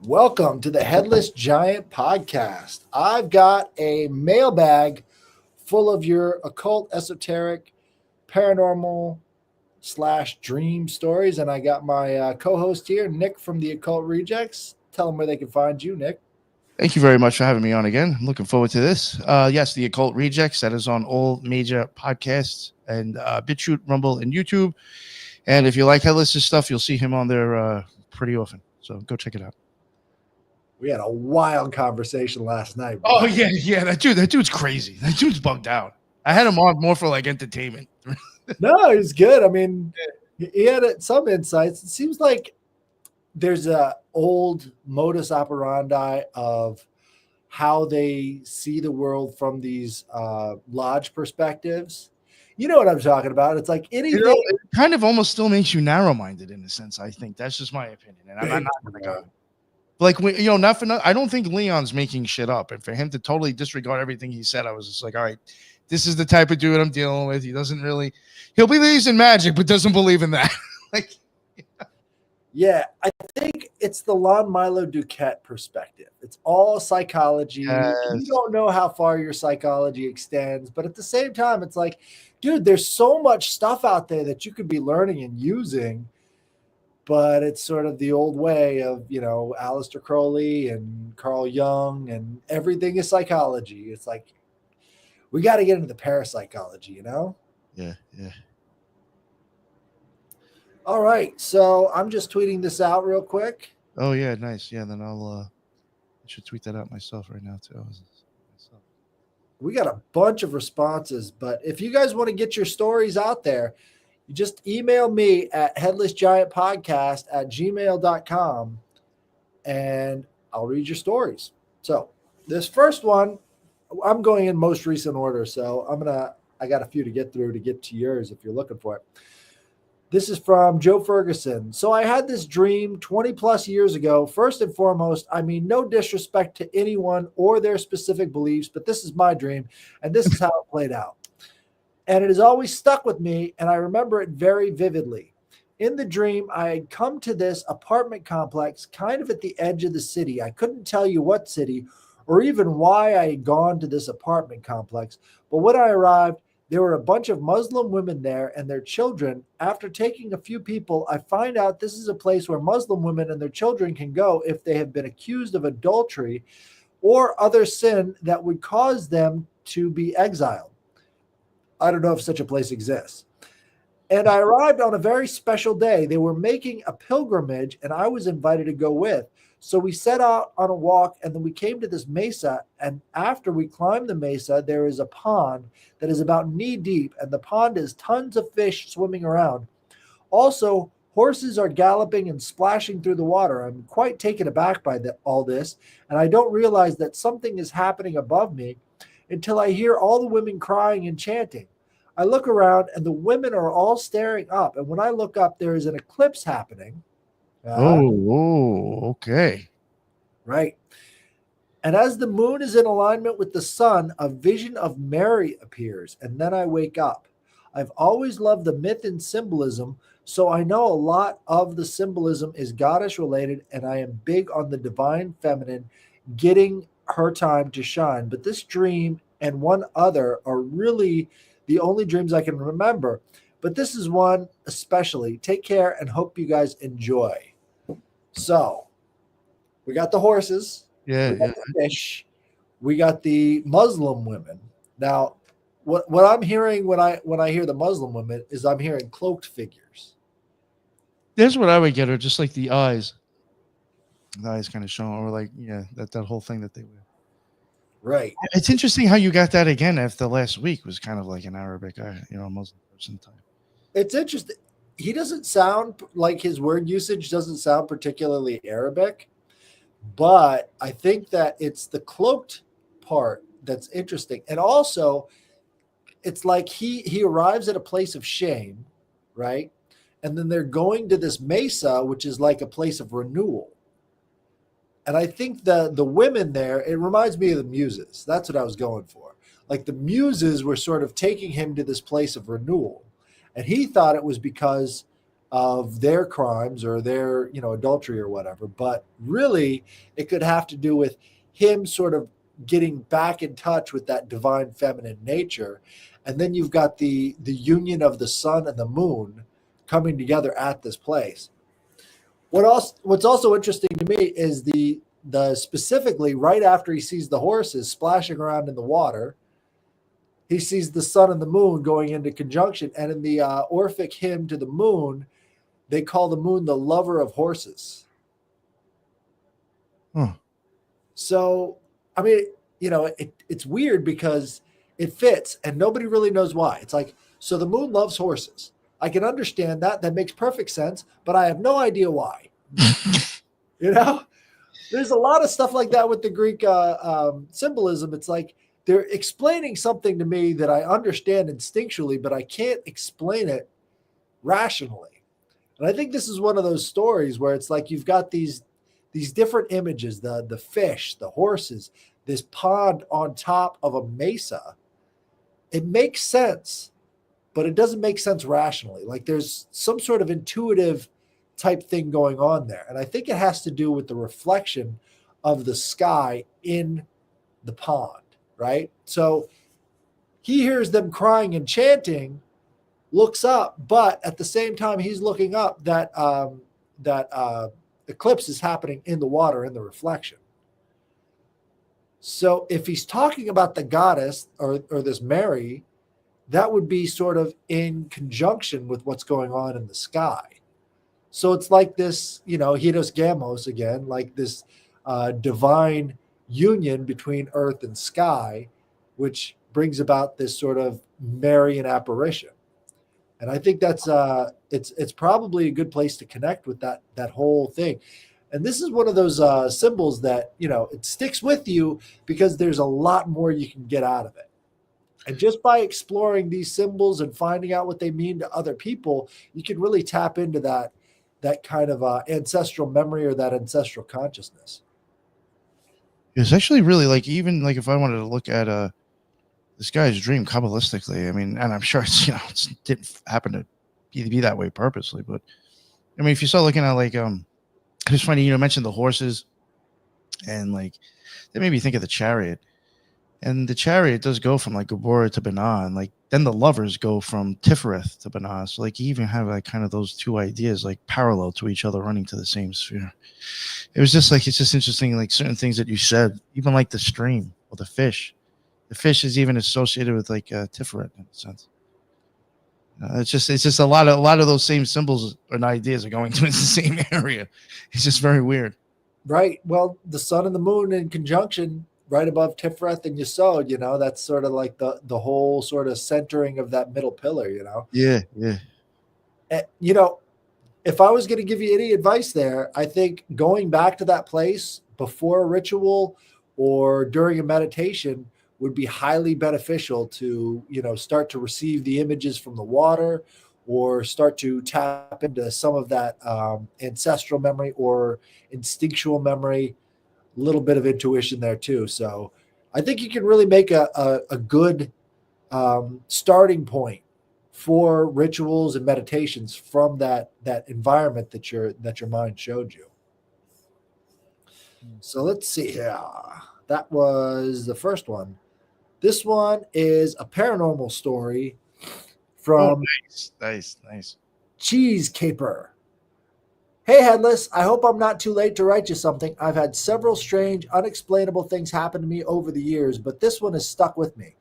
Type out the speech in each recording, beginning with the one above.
Welcome to the Headless Giant podcast. I've got a mailbag full of your occult, esoteric, paranormal slash dream stories. And I got my co-host here, Nick from the Occult Rejects. Tell them where they can find you, Nick. Thank you very much for having me on again. I'm looking forward to this. Yes, the Occult Rejects, that is on all major podcasts and BitChute, Rumble, and YouTube. And if you like Headless' stuff, you'll see him on there pretty often. So go check it out. We had a wild conversation last night. Bro. Oh, yeah. That dude's crazy. That dude's bugged out. I had him on more for like entertainment. No, he's good. I mean, he had some insights. It seems like there's a old modus operandi of how they see the world from these lodge perspectives. You know what I'm talking about? It's like anything. It kind of almost still makes you narrow-minded in a sense, I think. That's just my opinion. And I'm not going to go. Like, not for nothing. I don't think Leon's making shit up. And for him to totally disregard everything he said, I was just like, all right, this is the type of dude I'm dealing with. He doesn't really, he'll believes in magic, but doesn't believe in that. Yeah, I think it's the Lon Milo Duquette perspective. It's all psychology. Yes. You don't know how far your psychology extends, but at the same time, it's like, dude, there's so much stuff out there that you could be learning and using, but it's sort of the old way of, Aleister Crowley and Carl Jung, and everything is psychology. It's like, we got to get into the parapsychology, Yeah. All right, so I'm just tweeting this out real quick. Oh yeah, nice. Yeah, then I should tweet that out myself right now too. We got a bunch of responses, but if you guys want to get your stories out there, you just email me at headlessgiantpodcast@gmail.com and I'll read your stories. So this first one, I'm going in most recent order, so I got a few to get through to get to yours if you're looking for it. This is from Joe Ferguson. So I had this dream 20 plus years ago. First and foremost, I mean, no disrespect to anyone or their specific beliefs, but this is my dream, and this is how it played out. And it has always stuck with me, and I remember it very vividly. In the dream, I had come to this apartment complex kind of at the edge of the city. I couldn't tell you what city or even why I had gone to this apartment complex, but when I arrived, there were a bunch of Muslim women there and their children. After taking a few people, I find out this is a place where Muslim women and their children can go if they have been accused of adultery or other sin that would cause them to be exiled. I don't know if such a place exists. And I arrived on a very special day. They were making a pilgrimage and I was invited to go with. So we set out on a walk and then we came to this mesa. And after we climbed the mesa, there is a pond that is about knee deep. And the pond is tons of fish swimming around. Also, horses are galloping and splashing through the water. I'm quite taken aback by all this. And I don't realize that something is happening above me until I hear all the women crying and chanting. I look around and the women are all staring up. And when I look up, there is an eclipse happening. Okay. Right. And as the moon is in alignment with the sun, a vision of Mary appears, and then I wake up. I've always loved the myth and symbolism, so I know a lot of the symbolism is goddess related, and I am big on the divine feminine getting her time to shine. But this dream and one other are really the only dreams I can remember. But this is one especially. Take care and hope you guys enjoy. So we got the horses. Yeah. We got the fish. We got the Muslim women. Now, what I'm hearing when I hear the Muslim women is I'm hearing cloaked figures. That's what I would get, or just like the eyes. The eyes kind of showing, or like, that whole thing that they wear. Right. It's interesting how you got that again after last week was kind of like an Arabic, Muslim person type. It's interesting. He doesn't sound like his word usage doesn't sound particularly Arabic, but I think that it's the cloaked part that's interesting. And also, it's like he arrives at a place of shame, right? And then they're going to this mesa, which is like a place of renewal. And I think the women there, it reminds me of the muses. That's what I was going for. Like the muses were sort of taking him to this place of renewal. And he thought it was because of their crimes or their, adultery or whatever. But really, it could have to do with him sort of getting back in touch with that divine feminine nature. And then you've got the union of the sun and the moon coming together at this place. What's also interesting to me is the specifically right after he sees the horses splashing around in the water, he sees the sun and the moon going into conjunction. And in the Orphic hymn to the moon, they call the moon the lover of horses. Huh. So, I mean, it's weird because it fits and nobody really knows why. It's like, so the moon loves horses. I can understand that. That makes perfect sense, but I have no idea why. There's a lot of stuff like that with the Greek symbolism. It's like they're explaining something to me that I understand instinctually, but I can't explain it rationally. And I think this is one of those stories where it's like you've got these different images, the fish, the horses, this pond on top of a mesa. It makes sense, but it doesn't make sense rationally. Like there's some sort of intuitive type thing going on there. And I think it has to do with the reflection of the sky in the pond, right? So he hears them crying and chanting, looks up, but at the same time he's looking up, that eclipse is happening in the water in the reflection. So if he's talking about the goddess or this Mary, that would be sort of in conjunction with what's going on in the sky. So it's like this, Hieros Gamos again, like this divine union between earth and sky, which brings about this sort of Marian apparition. And I think that's it's probably a good place to connect with that whole thing. And this is one of those symbols that, it sticks with you because there's a lot more you can get out of it. And just by exploring these symbols and finding out what they mean to other people, you can really tap into that kind of ancestral memory or that ancestral consciousness. It's actually really like, even like if I wanted to look at this guy's dream Kabbalistically, I mean, and I'm sure it's, it didn't happen to be that way purposely, but I mean, if you start looking at like, it's funny, you mentioned the horses, and like, they made me think of the chariot. And the chariot does go from like Gabora to Binah, and like then the lovers go from Tifereth to Binah. So like you even have like kind of those two ideas like parallel to each other, running to the same sphere. It was just like, it's just interesting, like certain things that you said, even like the stream or the fish. The fish is even associated with like Tiferet in a sense. It's just a lot of those same symbols and ideas are going to the same area. It's just very weird. Right. Well, the sun and the moon in conjunction right above Tiferet and Yesod, that's sort of like the whole sort of centering of that middle pillar, Yeah. And, if I was going to give you any advice there, I think going back to that place before a ritual or during a meditation would be highly beneficial to, start to receive the images from the water or start to tap into some of that ancestral memory or instinctual memory, a little bit of intuition there too. So I think you can really make a good starting point for rituals and meditations from that environment that your mind showed you. So let's see here. That was the first one. This one is a paranormal story from Nice. Cheese Caper. Hey, Headless, I hope I'm not too late to write you something. I've had several strange, unexplainable things happen to me over the years, but this one has stuck with me.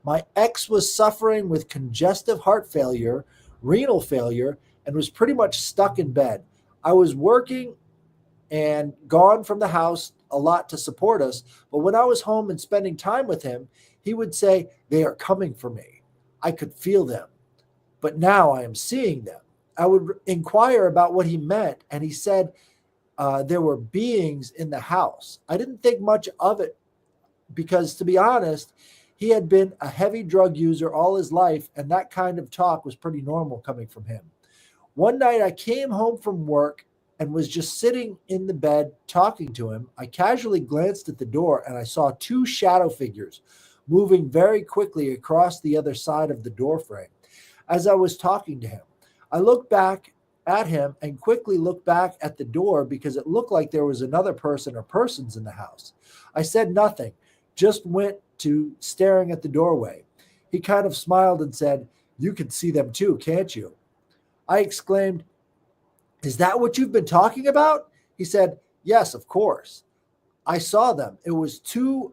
My ex was suffering with congestive heart failure, renal failure, and was pretty much stuck in bed. I was working and gone from the house a lot to support us, but when I was home and spending time with him, he would say, "They are coming for me. I could feel them, but now I am seeing them." I would inquire about what he meant, and he said there were beings in the house. I didn't think much of it because, to be honest, he had been a heavy drug user all his life, and that kind of talk was pretty normal coming from him. One night I came home from work and was just sitting in the bed talking to him. I casually glanced at the door, and I saw two shadow figures moving very quickly across the other side of the door frame as I was talking to him. I looked back at him and quickly looked back at the door because it looked like there was another person or persons in the house. I said nothing, just went to staring at the doorway. He kind of smiled and said, "You can see them too, can't you?" I exclaimed, "Is that what you've been talking about?" He said, "Yes, of course. I saw them. It was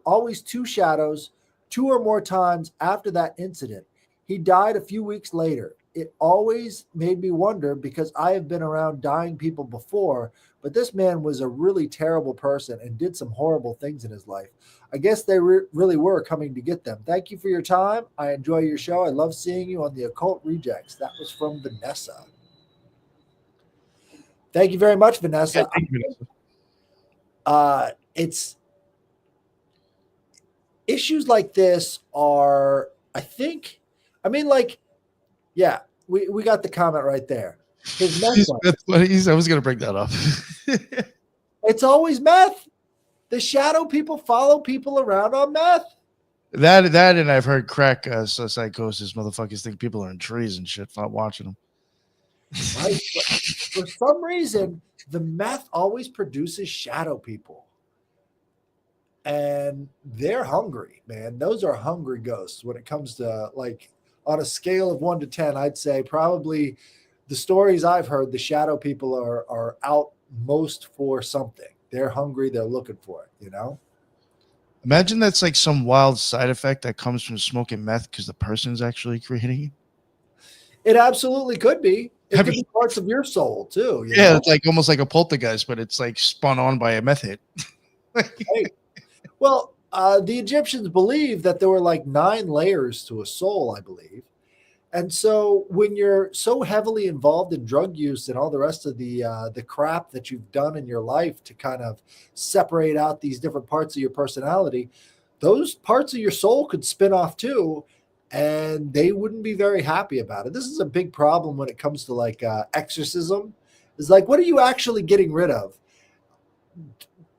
always two shadows, two or more times after that incident. He died a few weeks later. It always made me wonder because I have been around dying people before, but this man was a really terrible person and did some horrible things in his life. I guess they really were coming to get them. Thank you for your time. I enjoy your show. I love seeing you on the Occult Rejects." That was from Vanessa. Thank you very much, Yeah, Vanessa. thank you, Vanessa. It's issues like this are, I think, I mean, like, yeah, we got the comment right there. His meth buddies. I was going to bring that up. It's always meth. The shadow people follow people around on meth. That and I've heard crack psychosis. Motherfuckers think people are in trees and shit watching them. Right? For some reason, the meth always produces shadow people. And they're hungry, man. Those are hungry ghosts when it comes to, like, on a scale of 1 to 10, I'd say probably the stories I've heard, the shadow people are out most for something. They're hungry, they're looking for it. Imagine that's like some wild side effect that comes from smoking meth because the person's actually creating it. It absolutely could be. It could be parts of your soul too. Yeah, it's like almost like a poltergeist, but it's like spun on by a meth hit. Hey. Well, the Egyptians believed that there were like 9 layers to a soul, I believe. And so when you're so heavily involved in drug use and all the rest of the crap that you've done in your life to kind of separate out these different parts of your personality, those parts of your soul could spin off too, and they wouldn't be very happy about it. This is a big problem when it comes to like exorcism. It's like, what are you actually getting rid of?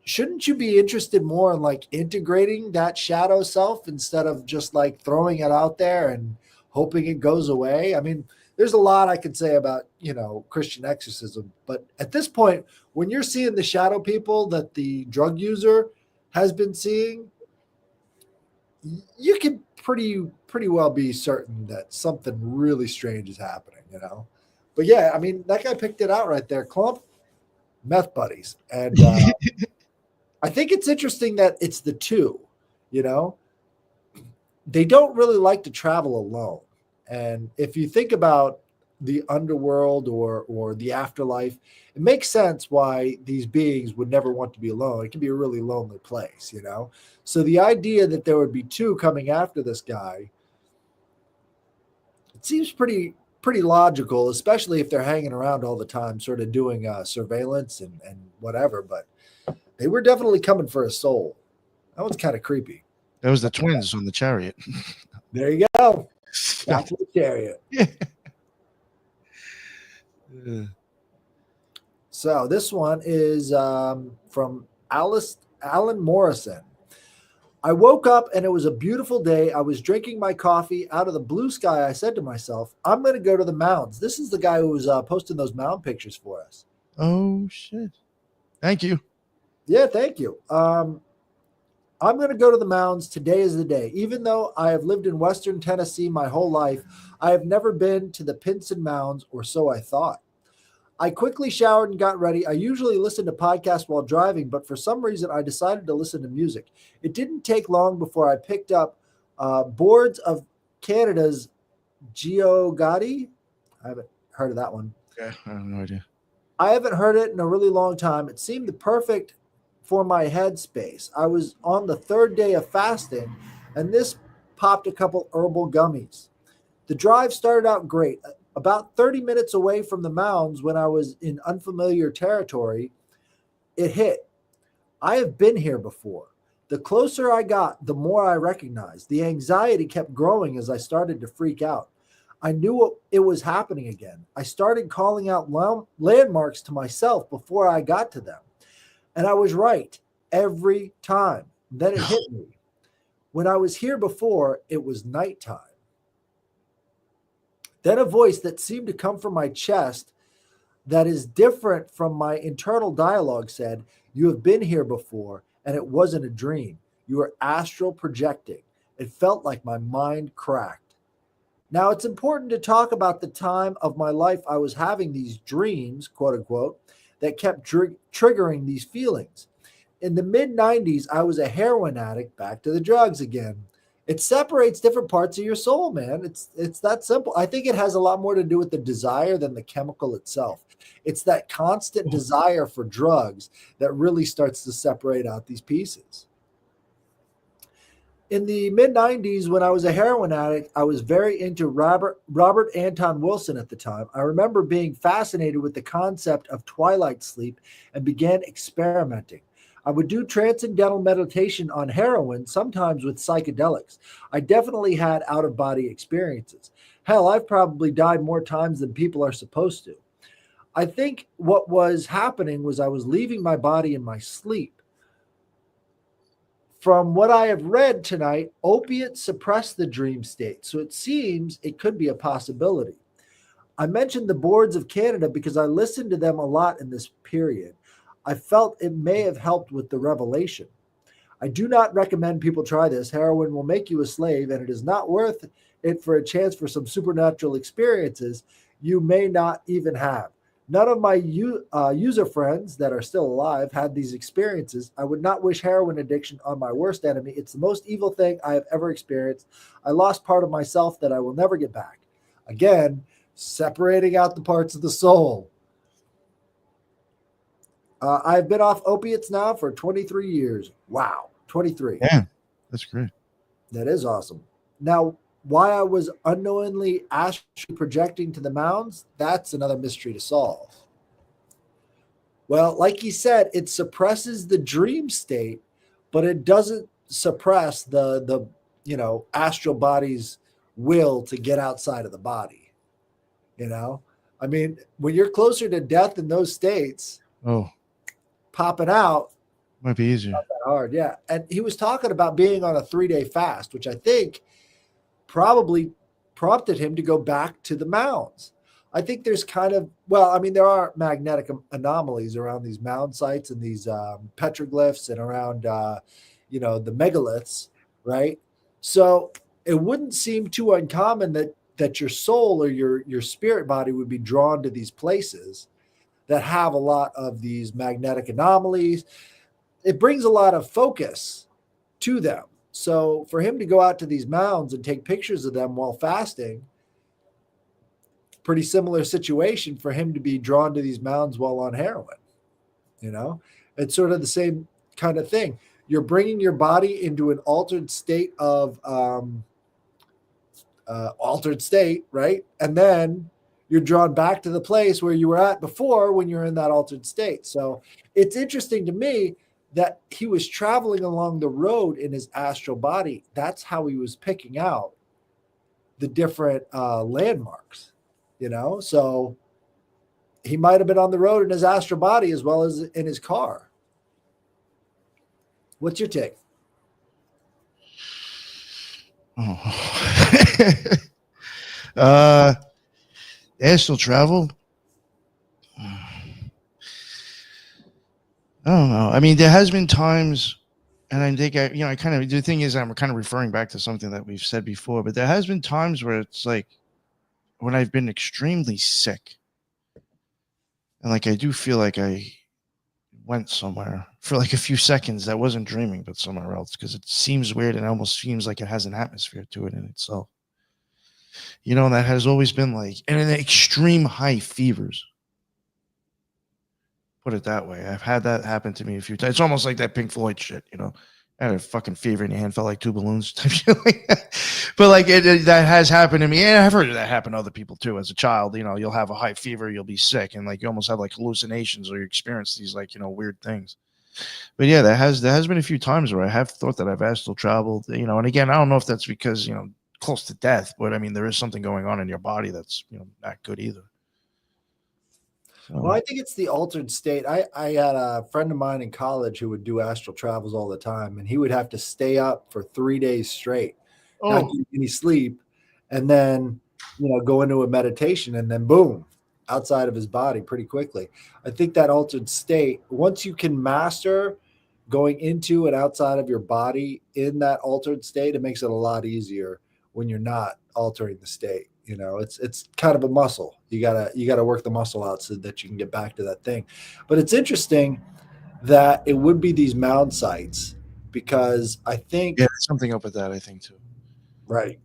Shouldn't you be interested more in like integrating that shadow self instead of just like throwing it out there and hoping it goes away? I mean, there's a lot I could say about, Christian exorcism, but at this point, when you're seeing the shadow people that the drug user has been seeing, you can pretty well be certain that something really strange is happening. But yeah, I mean, that guy picked it out right there. Clump, meth buddies. And I think it's interesting that it's the two, they don't really like to travel alone. And if you think about the underworld or the afterlife, it makes sense why these beings would never want to be alone. It can be a really lonely place. So the idea that there would be two coming after this guy, it seems pretty logical, especially if they're hanging around all the time, sort of doing surveillance and whatever. But they were definitely coming for a soul. That was kind of creepy. That was the twins on the chariot. There you go. Back to the chariot. Yeah. So this one is from Alan Morrison. I woke up and it was a beautiful day. I was drinking my coffee out of the blue sky. I said to myself, I'm going to go to the mounds. This is the guy who was posting those mound pictures for us. Oh, shit. Thank you. Yeah, thank you. I'm going to go to the mounds. Today is the day. Even though I have lived in Western Tennessee my whole life, I have never been to the Pinson Mounds, or so I thought. I quickly showered and got ready. I usually listen to podcasts while driving, but for some reason I decided to listen to music. It didn't take long before I picked up Boards of Canada's Geo Gotti. I haven't heard of that one. Yeah, I have no idea. I haven't heard it in a really long time. It seemed the perfect for my headspace. I was on the 3rd day of fasting, and this popped a couple herbal gummies. The drive started out great. About 30 minutes away from the mounds, when I was in unfamiliar territory, it hit. I have been here before. The closer I got, the more I recognized. The anxiety kept growing as I started to freak out. I knew it was happening again. I started calling out landmarks to myself before I got to them. And I was right every time. Then it hit me. When I was here before, it was nighttime. Then a voice that seemed to come from my chest that is different from my internal dialogue said, "You have been here before, and it wasn't a dream. You were astral projecting." It felt like my mind cracked. Now, it's important to talk about the time of my life I was having these dreams, quote unquote, that kept triggering these feelings. In the mid 90s, I was a heroin addict, back to the drugs again. It separates different parts of your soul, man. It's that simple. I think it has a lot more to do with the desire than the chemical itself. It's that constant desire for drugs that really starts to separate out these pieces. In the mid 90s, when I was a heroin addict, I was very into Robert Anton Wilson at the time. I remember being fascinated with the concept of twilight sleep and began experimenting. I would do transcendental meditation on heroin, sometimes with psychedelics. I definitely had out of body experiences. Hell, I've probably died more times than people are supposed to. I think what was happening was I was leaving my body in my sleep. From what I have read tonight, opiates suppress the dream state, so it seems it could be a possibility. I mentioned the boards of Canada because I listened to them a lot in this period. I felt it may have helped with the revelation. I do not recommend people try this. Heroin will make you a slave, and it is not worth it for a chance for some supernatural experiences you may not even have. None of my user friends that are still alive had these experiences. I would not wish heroin addiction on my worst enemy. It's the most evil thing I have ever experienced. I lost part of myself that I will never get back. Again, separating out the parts of the soul. I've been off opiates now for 23 years. Wow, 23. Yeah, that's great. That is awesome. Now, why I was unknowingly astrally projecting to the mounds, that's another mystery to solve. Well, like he said, it suppresses the dream state, but it doesn't suppress the astral body's will to get outside of the body. You know, I mean, when you're closer to death in those states, Oh, popping out might be easier. not that hard. Yeah. And he was talking about being on a 3-day fast, which I think probably prompted him to go back to the mounds. I think there's kind of, well, I mean, there are magnetic anomalies around these mound sites and these petroglyphs and around, the megaliths, right? So it wouldn't seem too uncommon that your soul or your spirit body would be drawn to these places that have a lot of these magnetic anomalies. It brings a lot of focus to them. So for him to go out to these mounds and take pictures of them while fasting, pretty similar situation for him to be drawn to these mounds while on heroin. It's sort of the same kind of thing. You're bringing your body into an altered state of right? And then you're drawn back to the place where you were at before when you're in that altered state. So it's interesting to me that he was traveling along the road in his astral body. That's how he was picking out the different landmarks, So he might have been on the road in his astral body as well as in his car. What's your take? Oh. Astral travel. I don't know. I mean, there has been times, and I think I kind of, the thing is, I'm kind of referring back to something that we've said before, but there has been times where it's like when I've been extremely sick, and like I do feel like I went somewhere for like a few seconds that wasn't dreaming, but somewhere else, because it seems weird and it almost seems like it has an atmosphere to it in itself. That has always been like, and in extreme high fevers. Put it that way. I've had that happen to me a few times. It's almost like that Pink Floyd shit, I had a fucking fever in your hand, felt like two balloons type shit like that. But like that has happened to me. And I've heard that happen to other people too. As a child, you'll have a high fever, you'll be sick, and like you almost have like hallucinations or you experience these like, weird things. But yeah, there has been a few times where I have thought that I've astral traveled, and again, I don't know if that's because, close to death, but I mean, there is something going on in your body that's, not good either. Well, I think it's the altered state. I had a friend of mine in college who would do astral travels all the time, and he would have to stay up for 3 days straight, not get any sleep, and then go into a meditation, and then boom, outside of his body pretty quickly. I think that altered state, once you can master going into and outside of your body in that altered state, it makes it a lot easier when you're not altering the state. It's kind of a muscle. You gotta work the muscle out so that you can get back to that thing. But it's interesting that it would be these mound sites because I think Yeah, there's something up with that, I think, too. right.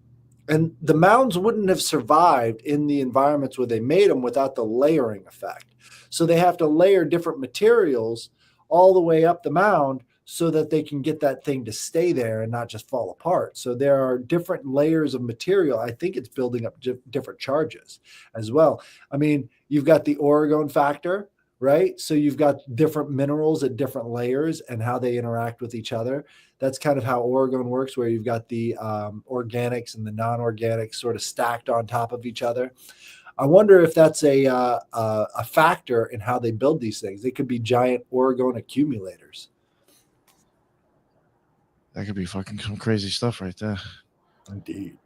And the mounds wouldn't have survived in the environments where they made them without the layering effect. So they have to layer different materials all the way up the mound so that they can get that thing to stay there and not just fall apart. So there are different layers of material. I think it's building up different charges as well. I mean, you've got the Oregon factor, right? So you've got different minerals at different layers and how they interact with each other. That's kind of how Oregon works, where you've got the organics and the non-organics sort of stacked on top of each other. I wonder if that's a factor in how they build these things. They could be giant Oregon accumulators. That could be fucking some crazy stuff right there. Indeed.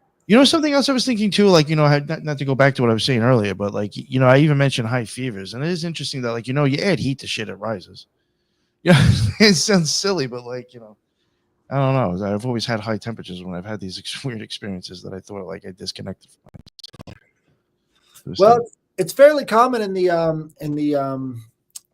Something else I was thinking too, like, not to go back to what I was saying earlier, but like, I even mentioned high fevers, and it is interesting that, like, you add heat to shit, it rises. Yeah, it sounds silly, but like, I don't know. I've always had high temperatures when I've had these weird experiences that I thought like I disconnected from myself. Well, it's fairly common in the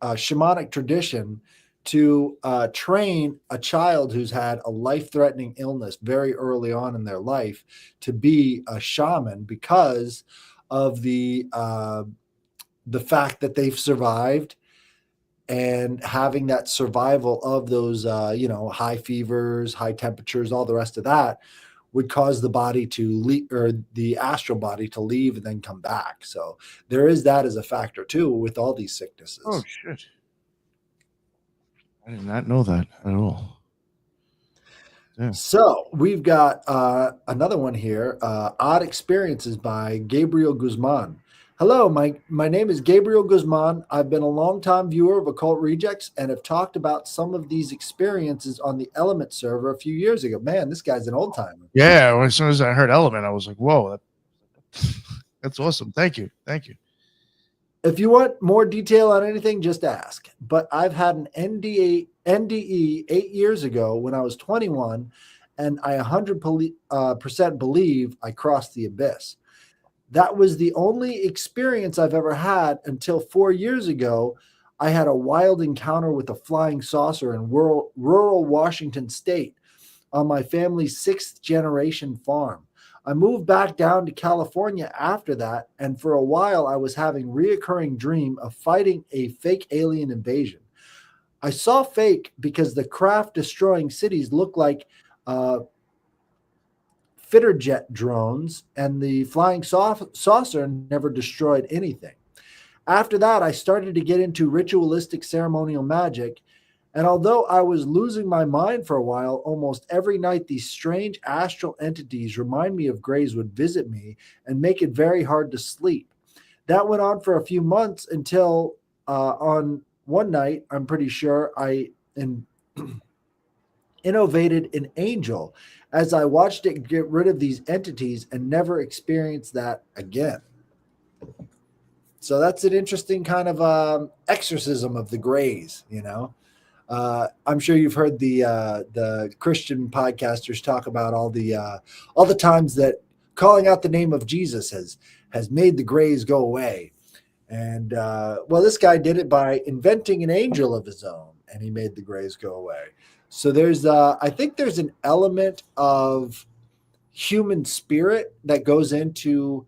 shamanic tradition to train a child who's had a life-threatening illness very early on in their life to be a shaman because of the fact that they've survived, and having that survival of those high fevers, high temperatures, all the rest of that would cause the body to leave, or the astral body to leave and then come back. So there is that as a factor too with all these sicknesses. Oh shit. I did not know that at all. Yeah. So we've got another one here, Odd Experiences by Gabriel Guzman. Hello, my name is Gabriel Guzman. I've been a longtime viewer of Occult Rejects and have talked about some of these experiences on the Element server a few years ago. Man, this guy's an old timer. Yeah, well, as soon as I heard Element, I was like, whoa, that's awesome. Thank you. If you want more detail on anything, just ask. But I've had an NDE 8 years ago when I was 21, and I 100% believe I crossed the abyss. That was the only experience I've ever had until 4 years ago. I had a wild encounter with a flying saucer in rural Washington state on my family's 6th generation farm. I moved back down to California after that, and for a while I was having reoccurring dream of fighting a fake alien invasion. I saw fake because the craft destroying cities looked like fighter jet drones, and the flying saucer never destroyed anything. After that, I started to get into ritualistic ceremonial magic, and although I was losing my mind for a while, almost every night these strange astral entities remind me of Greys would visit me and make it very hard to sleep. That went on for a few months until on one night, I'm pretty sure I innovated an angel as I watched it get rid of these entities and never experienced that again. So that's an interesting kind of exorcism of the Greys, I'm sure you've heard the Christian podcasters talk about all the times that calling out the name of Jesus has made the Greys go away. And well, this guy did it by inventing an angel of his own, and he made the Greys go away. So there's I think there's an element of human spirit that goes into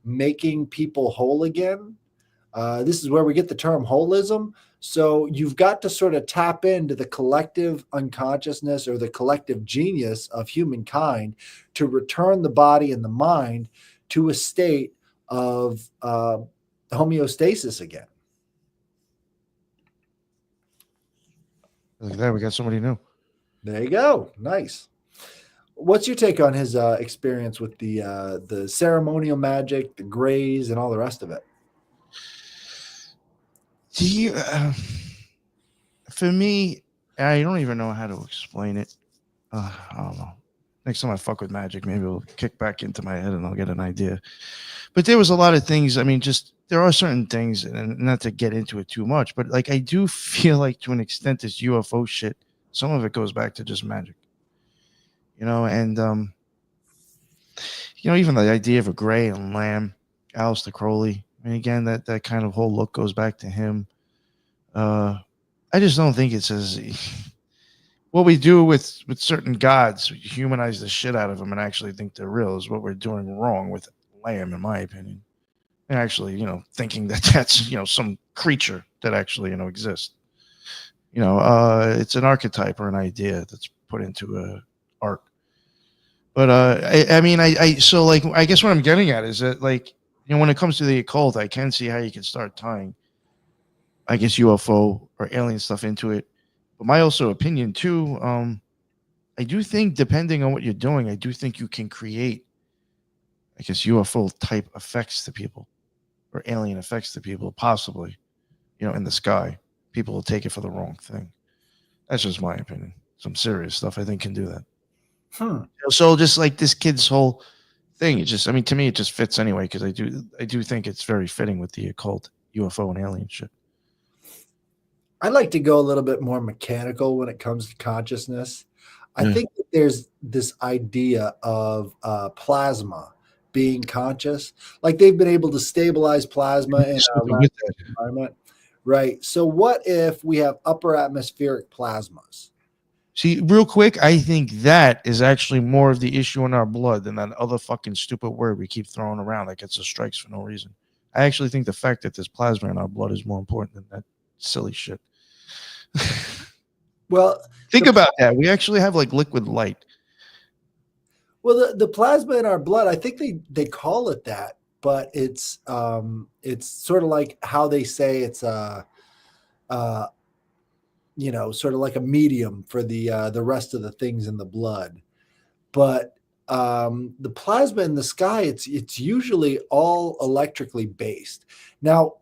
making people whole again. This is where we get the term holism. So you've got to sort of tap into the collective unconsciousness or the collective genius of humankind to return the body and the mind to a state of homeostasis again. Look at that. We got somebody new. There you go. Nice. What's your take on his experience with the ceremonial magic, the Greys, and all the rest of it? For me, I don't even know how to explain it. I don't know. Next time I fuck with magic, maybe it'll kick back into my head and I'll get an idea. But there was a lot of things. I mean, just there are certain things, and not to get into it too much, but like I do feel like to an extent this UFO shit, some of it goes back to just magic, and even the idea of a gray and lamb, Aleister Crowley. I mean, again, that kind of whole look goes back to him. I just don't think it's as what we do with certain gods, we humanize the shit out of them and actually think they're real is what we're doing wrong with lamb, in my opinion. And actually, thinking that that's, some creature that actually, exists. It's an archetype or an idea that's put into art. But so like, I guess what I'm getting at is that, like, when it comes to the occult, I can see how you can start tying, I guess, UFO or alien stuff into it. But my also opinion too, I do think depending on what you're doing, I do think you can create, I guess, UFO type effects to people or alien effects to people, possibly, in the sky. People will take it for the wrong thing. That's just my opinion. Some serious stuff I think can do that. So just like this kid's whole thing, to me, it just fits anyway, because I do think it's very fitting with the occult, UFO, and alien shit. I like to go a little bit more mechanical when it comes to consciousness. I think that there's this idea of plasma being conscious. Like they've been able to stabilize plasma in our environment. Right. So what if we have upper atmospheric plasmas? See, real quick, I think that is actually more of the issue in our blood than that other fucking stupid word we keep throwing around that gets us strikes for no reason. I actually think the fact that there's plasma in our blood is more important than that silly shit. Well, think about that. We actually have like liquid light. Well, the plasma in our blood, I think they call it that, but it's sort of like how they say it's sort of like a medium for the rest of the things in the blood. But the plasma in the sky, it's usually all electrically based. Now,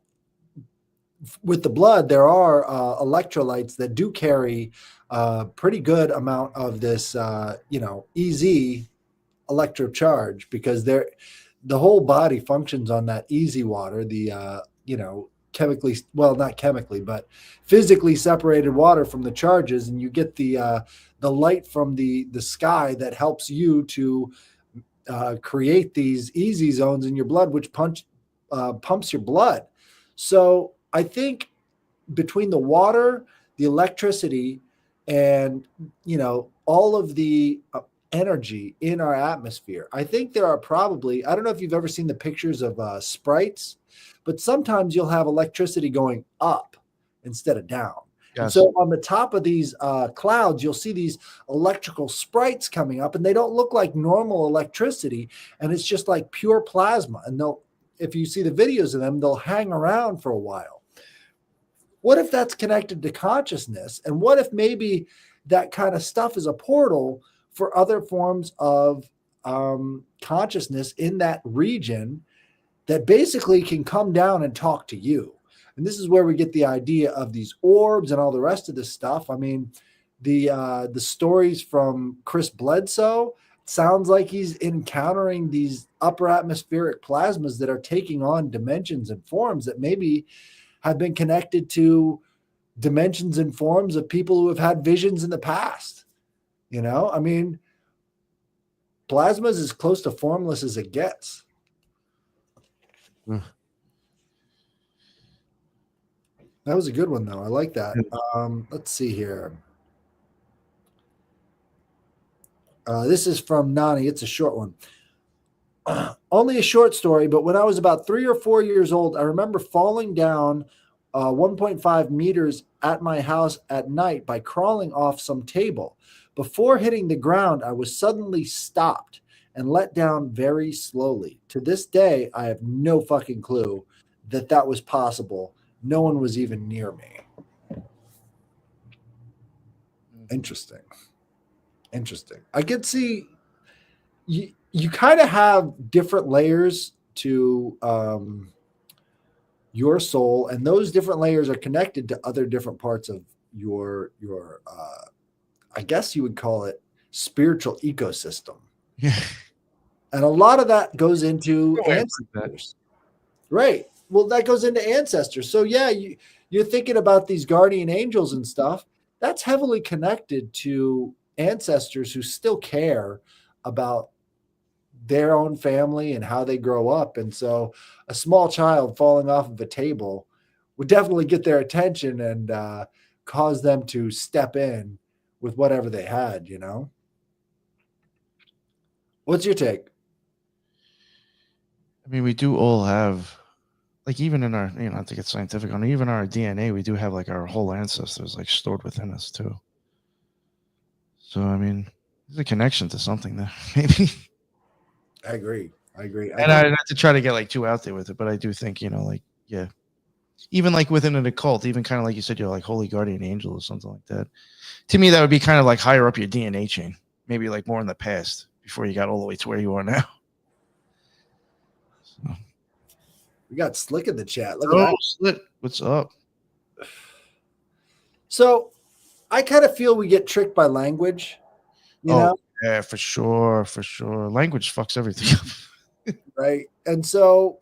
with the blood, there are electrolytes that do carry a pretty good amount of this, EZ electrocharge, because the whole body functions on that easy water, the chemically, well, not chemically, but physically separated water from the charges, and you get the light from the sky that helps you to create these easy zones in your blood, which pumps your blood. So I think between the water, the electricity, and all of the energy in our atmosphere, I think there are probably, I don't know if you've ever seen the pictures of sprites, but sometimes you'll have electricity going up instead of down. Yes. So on the top of these clouds, you'll see these electrical sprites coming up, and they don't look like normal electricity, and it's just like pure plasma. And if you see the videos of them, they'll hang around for a while. What if that's connected to consciousness? And what if maybe that kind of stuff is a portal for other forms of consciousness in that region that basically can come down and talk to you? And this is where we get the idea of these orbs and all the rest of this stuff. I mean, the stories from Chris Bledsoe, sounds like he's encountering these upper atmospheric plasmas that are taking on dimensions and forms that maybe have been connected to dimensions and forms of people who have had visions in the past. I mean, plasma is as close to formless as it gets. That was a good one, though. I like that. Let's see here. This is from Nani. It's a short one. Only a short story, but when I was about 3 or 4 years old, I remember falling down 1.5 meters at my house at night by crawling off some table. Before hitting the ground, I was suddenly stopped and let down very slowly. To this day, I have no fucking clue that was possible. No one was even near me. Interesting. I could see you kind of have different layers to your soul, and those different layers are connected to other different parts of your I guess you would call it spiritual ecosystem. Yeah. And a lot of that goes into Good way to put that. ancestors. Right. Well, that goes into ancestors. So yeah, you're thinking about these guardian angels and stuff. That's heavily connected to ancestors who still care about their own family and how they grow up. And so a small child falling off of a table would definitely get their attention and cause them to step in with whatever they had, you know? What's your take? I mean, we do all have, like, even in our, not to get scientific on it, even our DNA, we do have like our whole ancestors like stored within us too. So, I mean, there's a connection to something there, maybe. I agree. And I not to try to get like too out there with it, but I do think, like, yeah, even like within an occult, even kind of like you said, you're like holy guardian angel or something like that. To me, that would be kind of like higher up your DNA chain, maybe like more in the past before you got all the way to where you are now. So. We got Slick in the chat. Look at that. Slick, what's up? So I kind of feel we get tricked by language, you know? Yeah, for sure. Language fucks everything up. Right. And so,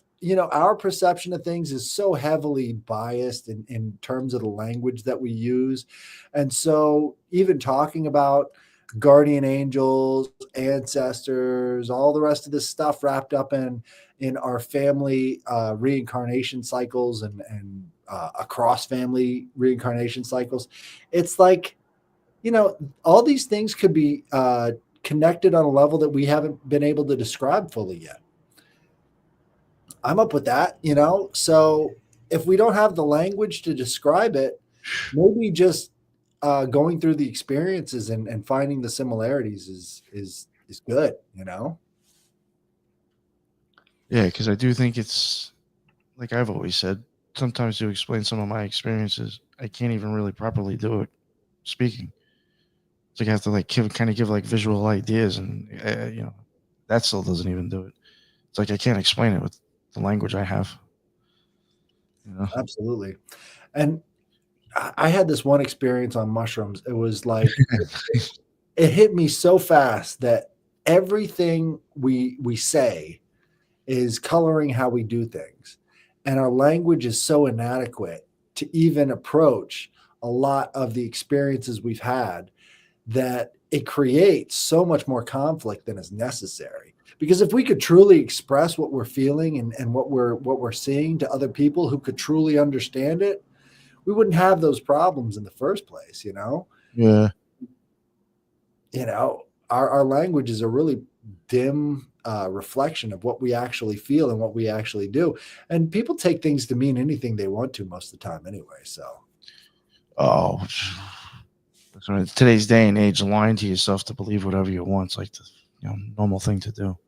our perception of things is so heavily biased in terms of the language that we use. And so even talking about guardian angels, ancestors, all the rest of this stuff wrapped up in our family reincarnation cycles and across family reincarnation cycles. It's like, all these things could be connected on a level that we haven't been able to describe fully yet. I'm up with that, So if we don't have the language to describe it, maybe just going through the experiences and finding the similarities is good, Yeah, because I do think it's like I've always said. Sometimes to explain some of my experiences, I can't even really properly do it speaking. It's like I have to like give like visual ideas, and that still doesn't even do it. It's like I can't explain it with the language I have. Absolutely. And I had this one experience on mushrooms. It was like it hit me so fast that everything we say is coloring how we do things. And our language is so inadequate to even approach a lot of the experiences we've had that it creates so much more conflict than is necessary. Because if we could truly express what we're feeling and what we're seeing to other people who could truly understand it, we wouldn't have those problems in the first place, Yeah. Our language is a really dim reflection of what we actually feel and what we actually do. And people take things to mean anything they want to most of the time anyway. So. Oh, today's day and age, lying to yourself to believe whatever you want is like the normal thing to do.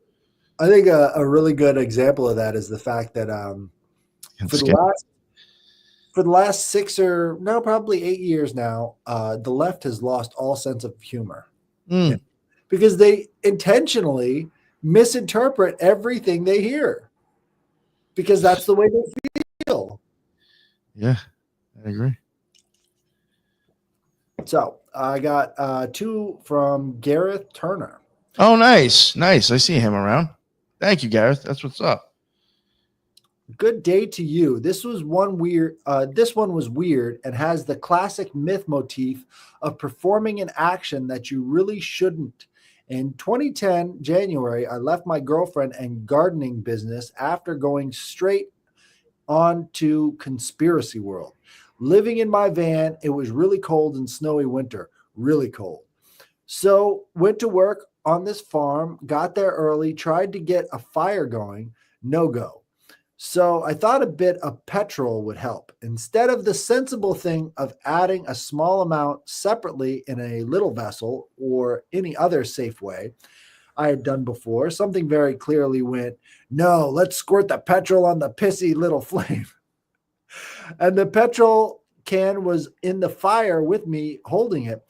I think a really good example of that is the fact that for the last 6 or no, probably 8 years now, the left has lost all sense of humor because they intentionally misinterpret everything they hear because that's the way they feel. Yeah, I agree. So I got 2 from Gareth Turner. Oh, nice. I see him around. Thank you, Gareth. That's what's up. Good day to you. This was one weird. This one was weird and has the classic myth motif of performing an action that you really shouldn't. In 2010, January, I left my girlfriend and gardening business after going straight on to conspiracy world. Living in my van, it was really cold and snowy winter, really cold. So went to work on this farm, got there early, tried to get a fire going, no go. So I thought a bit of petrol would help. Instead of the sensible thing of adding a small amount separately in a little vessel or any other safe way I had done before, something very clearly went, no, let's squirt the petrol on the pissy little flame. And the petrol can was in the fire with me holding it.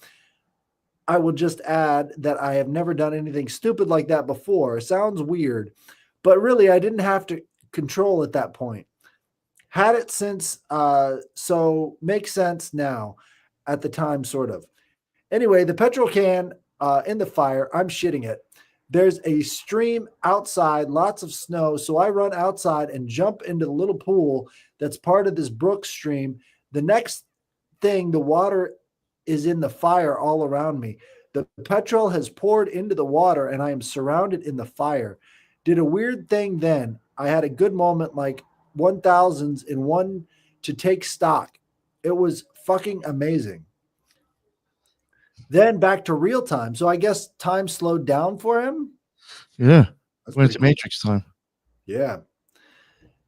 I will just add that I have never done anything stupid like that before. Sounds weird, but really I didn't have to control at that point. Had it since, so makes sense now. At the time, sort of. Anyway, the petrol can in the fire. I'm shitting it. There's a stream outside, lots of snow. So I run outside and jump into the little pool that's part of this brook stream. The next thing, the water is in the fire all around me. The petrol has poured into the water and I am surrounded in the fire. Did a weird thing then. I had a good moment like 1000s in one to take stock. It was fucking amazing. Then back to real time. So I guess time slowed down for him. Yeah. That's When it's pretty cool. Matrix time. Yeah.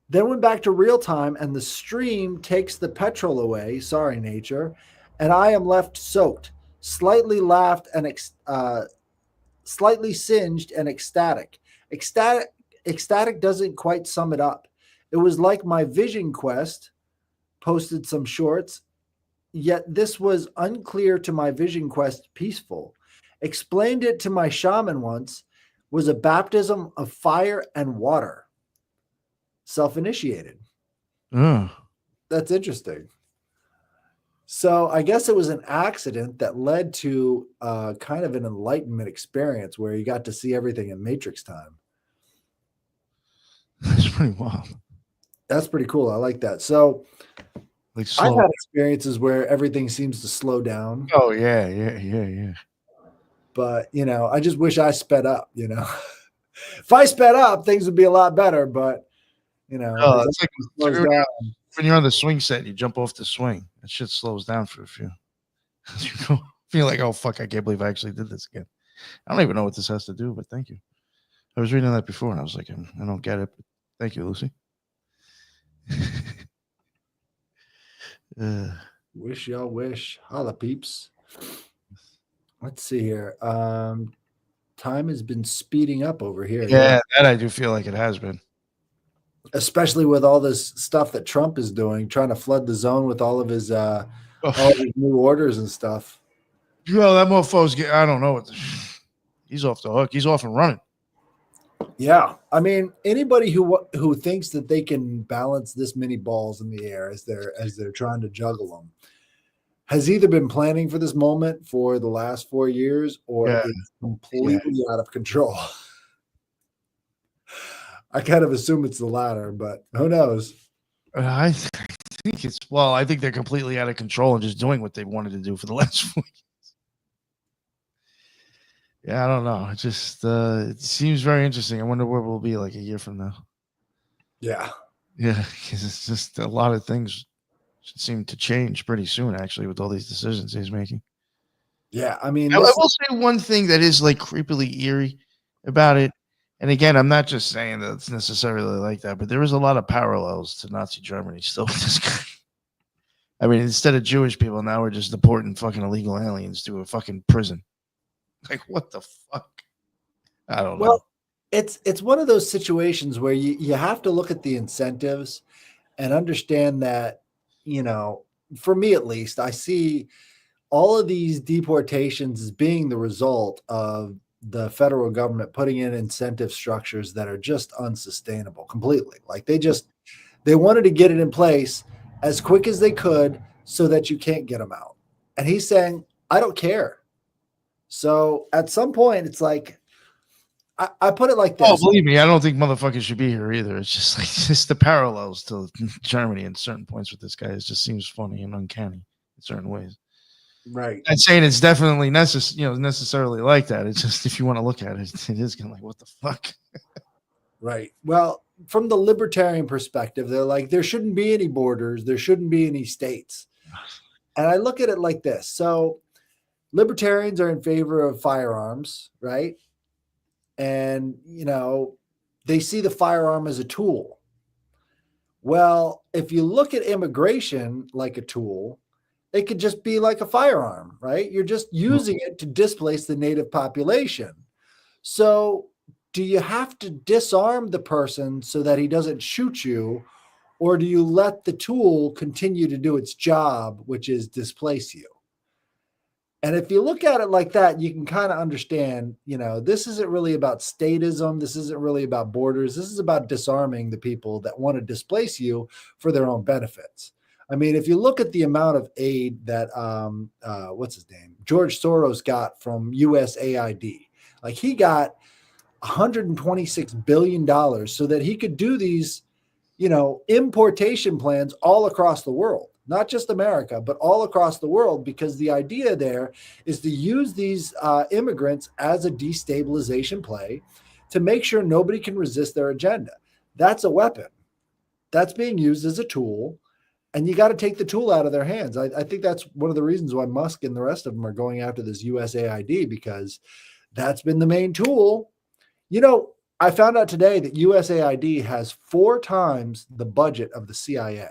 Then went back to real time and the stream takes the petrol away. Sorry, nature. And I am left soaked, slightly laughed and slightly singed and ecstatic. Ecstatic doesn't quite sum it up. It was like my vision quest, posted some shorts, yet this was unclear to my vision quest peaceful. Explained it to my shaman once, was a baptism of fire and water. Self-initiated. Oh. That's interesting. So I guess it was an accident that led to kind of an enlightenment experience where you got to see everything in Matrix time. That's pretty wild. That's pretty cool. I like that. So Like I've slow. had experiences where everything seems to slow down, Oh yeah. but I just wish I sped up. If I sped up, things would be a lot better. But Oh, as it's like it slows down, when you're on the swing set, you jump off the swing. That shit slows down for a few. You go, feel like, oh fuck, I can't believe I actually did this again. I don't even know what this has to do, but thank you. I was reading that before, and I was like, I don't get it. But thank you, Lucy. wish y'all wish. Holla peeps. Let's see here. Time has been speeding up over here. Yeah, that I do feel like it has been. Especially with all this stuff that Trump is doing, trying to flood the zone with all of his all his new orders and stuff. Well, that motherfucker's I don't know. He's off the hook. He's off and running. Yeah, I mean, anybody who thinks that they can balance this many balls in the air as they're trying to juggle them has either been planning for this moment for the last 4 years or is completely out of control. I kind of assume it's the latter, but who knows? I think they're completely out of control and just doing what they wanted to do for the last 4 years. Yeah, I don't know. It just it seems very interesting. I wonder where we'll be like a year from now. Yeah. Yeah, because it's just a lot of things should seem to change pretty soon, actually, with all these decisions he's making. Yeah, I mean, I will say one thing that is like creepily eerie about it. And again, I'm not just saying that it's necessarily like that, but there is a lot of parallels to Nazi Germany still with this guy. I mean, instead of Jewish people, now we're just deporting fucking illegal aliens to a fucking prison. Like, what the fuck? I don't know. Well, it's one of those situations where you have to look at the incentives and understand that, for me at least, I see all of these deportations as being the result of the federal government putting in incentive structures that are just unsustainable completely. Like they wanted to get it in place as quick as they could so that you can't get them out. And he's saying, I don't care. So at some point, it's like, I put it like this. Oh, believe me, I don't think motherfuckers should be here either. It's just like just the parallels to Germany in certain points with this guy. It just seems funny and uncanny in certain ways. Right. I'm saying it's definitely necessarily like that. It's just if you want to look at it, it is kind of like, what the fuck? Right. Well, from the libertarian perspective, they're like, there shouldn't be any borders. There shouldn't be any states. And I look at it like this. So libertarians are in favor of firearms, right? And, they see the firearm as a tool. Well, if you look at immigration like a tool, it could just be like a firearm, right? You're just using it to displace the native population. So do you have to disarm the person so that he doesn't shoot you? Or do you let the tool continue to do its job, which is displace you? And if you look at it like that, you can kind of understand, this isn't really about statism. This isn't really about borders. This is about disarming the people that want to displace you for their own benefits. I mean, if you look at the amount of aid that, what's his name? George Soros got from USAID. Like he got $126 billion so that he could do these, importation plans all across the world, not just America, but all across the world, because the idea there is to use these immigrants as a destabilization play to make sure nobody can resist their agenda. That's a weapon. That's being used as a tool, and you got to take the tool out of their hands. I think that's one of the reasons why Musk and the rest of them are going after this USAID, because that's been the main tool. I found out today that USAID has 4 times the budget of the CIA.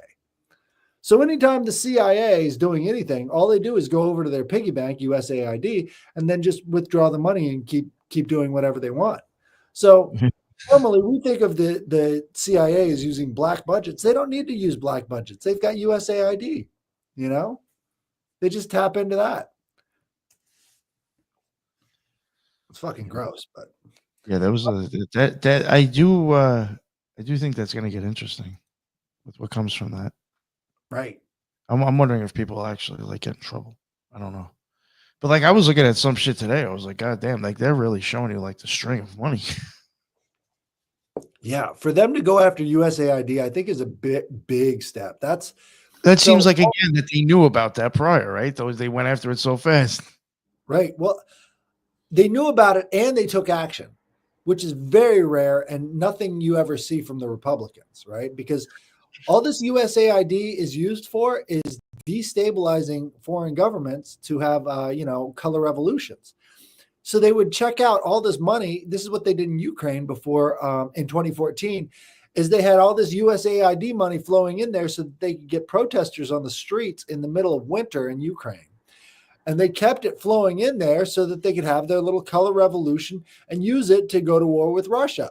So anytime the CIA is doing anything, all they do is go over to their piggy bank, USAID, and then just withdraw the money and keep doing whatever they want. So normally we think of the CIA as using black budgets. They don't need to use black budgets. They've got USAID, They just tap into that. It's fucking gross, but yeah, that was that I do think that's going to get interesting with what comes from that. right. I'm wondering if people actually like get in trouble. I don't know. But like I was looking at some shit today. I was like, God damn, like they're really showing you like the string of money. Yeah, for them to go after USAID, I think is a big step. That seems like again that they knew about that prior, right? They went after it so fast. Right. Well, they knew about it and they took action, which is very rare and nothing you ever see from the Republicans, right? Because all this USAID is used for is destabilizing foreign governments to have, color revolutions. So they would check out all this money. This is what they did in Ukraine before in 2014, is they had all this USAID money flowing in there so that they could get protesters on the streets in the middle of winter in Ukraine. And they kept it flowing in there so that they could have their little color revolution and use it to go to war with Russia.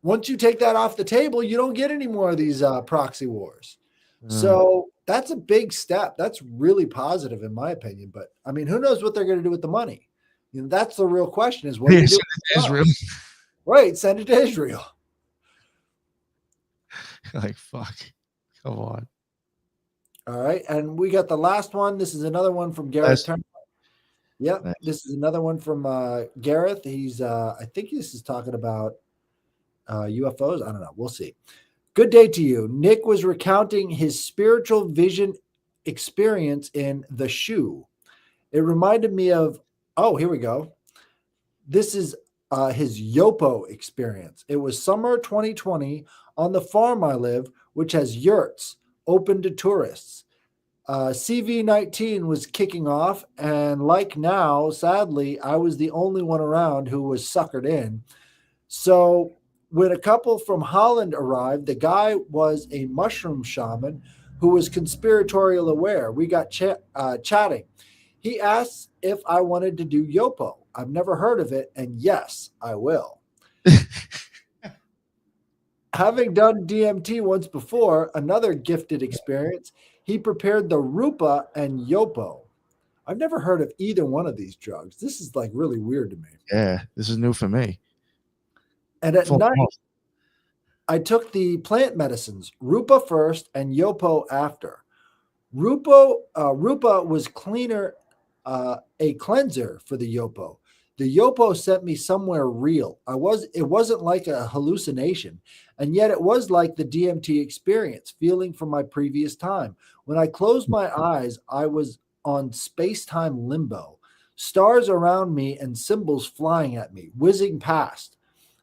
Once you take that off the table, you don't get any more of these proxy wars. So that's a big step. That's really positive in my opinion. But I mean, who knows what they're going to do with the money? That's the real question is what do you do with Israel? Right. Send it to Israel. Like, fuck. Come on. All right. And we got the last one. This is another one from Gareth Turner. Yep. Nice. This is another one from Gareth. He's I think this is talking about UFOs. I don't know. We'll see. Good day to you. Nick was recounting his spiritual vision experience in The Shoe. It reminded me of, here we go. This is his Yopo experience. It was summer 2020 on the farm I live, which has yurts open to tourists. CV-19 was kicking off, and like now, sadly, I was the only one around who was suckered in. So when a couple from Holland arrived, the guy was a mushroom shaman who was conspiratorial aware. We got chatting. He asked if I wanted to do Yopo. I've never heard of it, and yes, I will. Having done DMT once before, another gifted experience, he prepared the Rupa and Yopo. I've never heard of either one of these drugs. This is like really weird to me. Yeah, this is new for me. And at night, I took the plant medicines, Rupa first and Yopo after. Rupa was cleaner, a cleanser for the Yopo. The Yopo sent me somewhere real. It wasn't like a hallucination, and yet it was like the DMT experience, feeling from my previous time. When I closed my eyes, I was on space-time limbo, stars around me and symbols flying at me, whizzing past,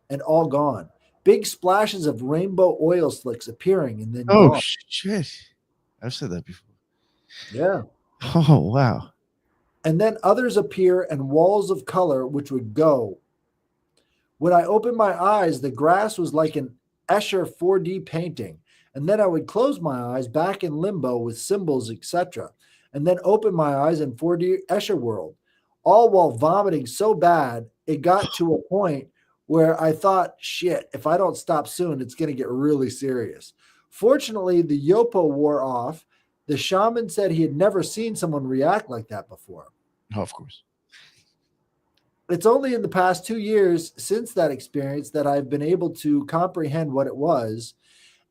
and all gone. Big splashes of rainbow oil slicks appearing and then gone. Shit. I've said that before. Yeah. Oh, wow. And then others appear and walls of color which would go. When I opened my eyes, the grass was like an Escher 4D painting. And then I would close my eyes back in limbo with symbols, etc. And then open my eyes in 4D Escher world, all while vomiting so bad it got to a point where I thought, shit, if I don't stop soon, it's going to get really serious. Fortunately, the Yopo wore off. The shaman said he had never seen someone react like that before. Oh, of course. It's only in the past 2 years since that experience that I've been able to comprehend what it was.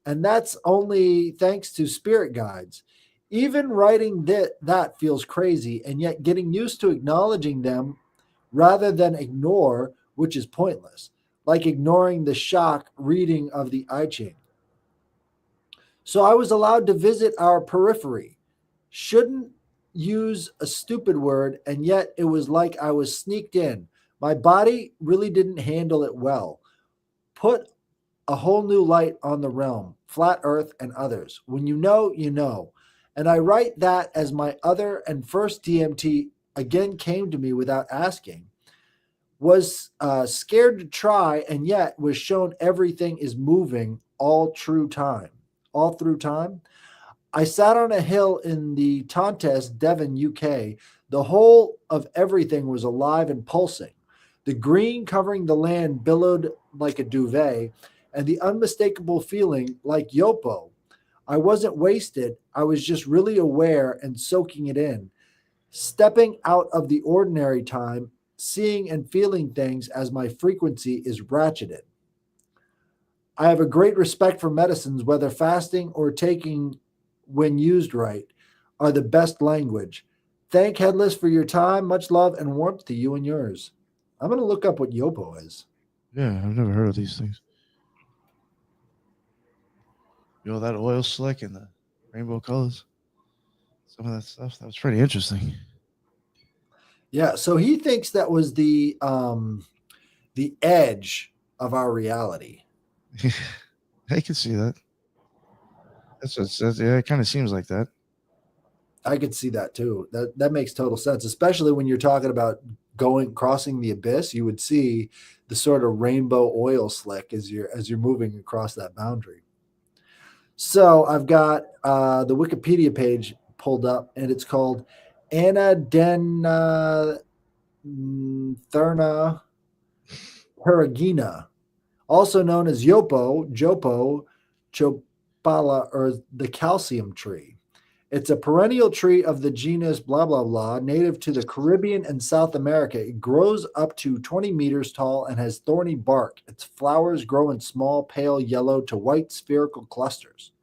And that's only thanks to spirit guides. Even writing that feels crazy, and yet getting used to acknowledging them rather than ignore, which is pointless, like ignoring the shock reading of the I Ching. So I was allowed to visit our periphery. Shouldn't use a stupid word, and yet it was like I was sneaked in. My body really didn't handle it well. Put a whole new light on the realm, flat earth, and others. When you know, you know. And I write that as my other and first DMT again came to me without asking. Was scared to try, and yet was shown everything is moving all true time, all through time. I sat on a hill in the Tontes, Devon, UK. The whole of everything was alive and pulsing. The green covering the land billowed like a duvet, and the unmistakable feeling like Yopo. I wasn't wasted. I was just really aware and soaking it in, stepping out of the ordinary time, seeing and feeling things as my frequency is ratcheted. I have a great respect for medicines, whether fasting or taking when used right, are the best language. Thank Headless for your time. Much love and warmth to you and yours. I'm going to look up what Yopo is. Yeah, I've never heard of these things. That oil slick and the rainbow colors. Some of that stuff. That was pretty interesting. Yeah, so he thinks that was the edge of our reality. I can see that. Yeah, it kind of seems like that. I could see that too. That makes total sense, especially when you're talking about crossing the abyss. You would see the sort of rainbow oil slick as you're moving across that boundary. So I've got the Wikipedia page pulled up, and it's called Anna Den Therna Perigina, also known as Yopo, Jopo, Chopala, or the calcium tree. It's a perennial tree of the genus blah, blah, blah, native to the Caribbean and South America. It grows up to 20 meters tall and has thorny bark. Its flowers grow in small, pale yellow to white spherical clusters.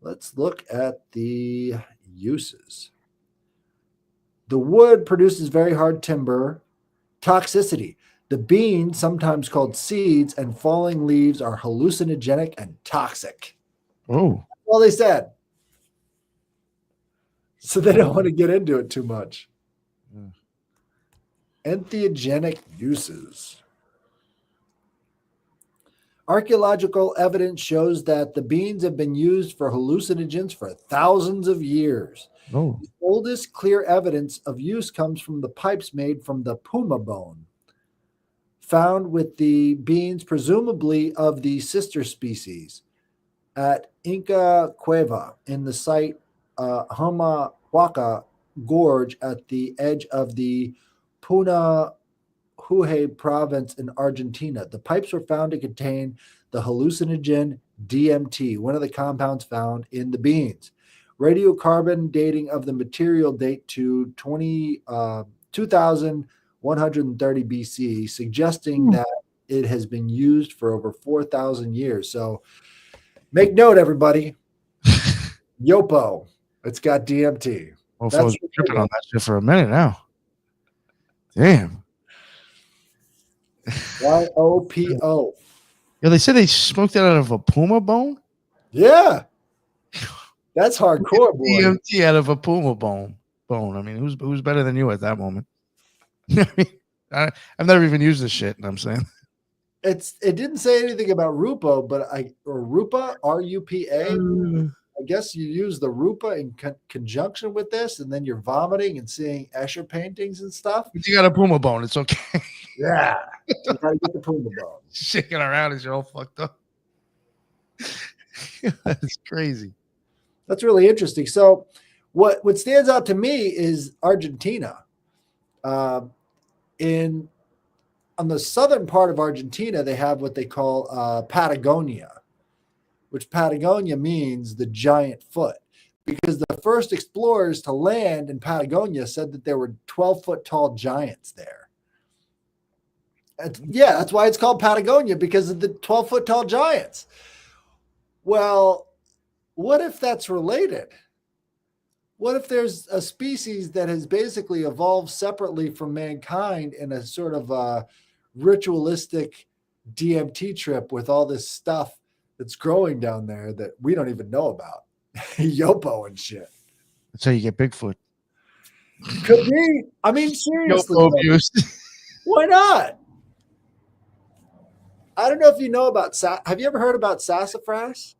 Let's look at the uses. The wood produces very hard timber. Toxicity. The beans, sometimes called seeds, and falling leaves are hallucinogenic and toxic. Oh. Well, they said. So they don't want to get into it too much. Yeah. Entheogenic uses. Archaeological evidence shows that the beans have been used for hallucinogens for thousands of years. Oh. The oldest clear evidence of use comes from the pipes made from the puma bone, found with the beans presumably of the sister species at Inca Cueva in the site Humahuaca Gorge at the edge of the Puna Huay province in Argentina. The pipes were found to contain the hallucinogen DMT, one of the compounds found in the beans. Radiocarbon dating of the material date to 2130 BC, suggesting that it has been used for over 4,000 years. So make note, everybody. Yopo. It's got DMT. Well, I was tripping on that shit for a minute now. Damn. YOPO. Yeah, they said they smoked that out of a puma bone? Yeah. That's hardcore, boy. DMT out of a puma bone. I mean, who's better than you at that moment? I've never even used this shit, and I'm saying. It didn't say anything about Rupa, but Rupa, RUPA. I guess you use the Rupa in conjunction with this, and then you're vomiting and seeing Escher paintings and stuff. But you got a puma bone. It's okay. Yeah. You got to get the puma bone. Shaking around as you're all fucked up. That's crazy. That's really interesting. So what stands out to me is Argentina. On the southern part of Argentina, they have what they call Patagonia, which Patagonia means the giant foot, because the first explorers to land in Patagonia said that there were 12-foot tall giants there. That's why it's called Patagonia, because of the 12-foot tall giants. Well, what if that's related? What if there's a species that has basically evolved separately from mankind in a sort of ritualistic DMT trip with all this stuff that's growing down there that we don't even know about? Yopo and shit. That's how you get Bigfoot. Could be. I mean, seriously, Yopo though, abuse. why not? I don't know if you know about have you ever heard about sassafras?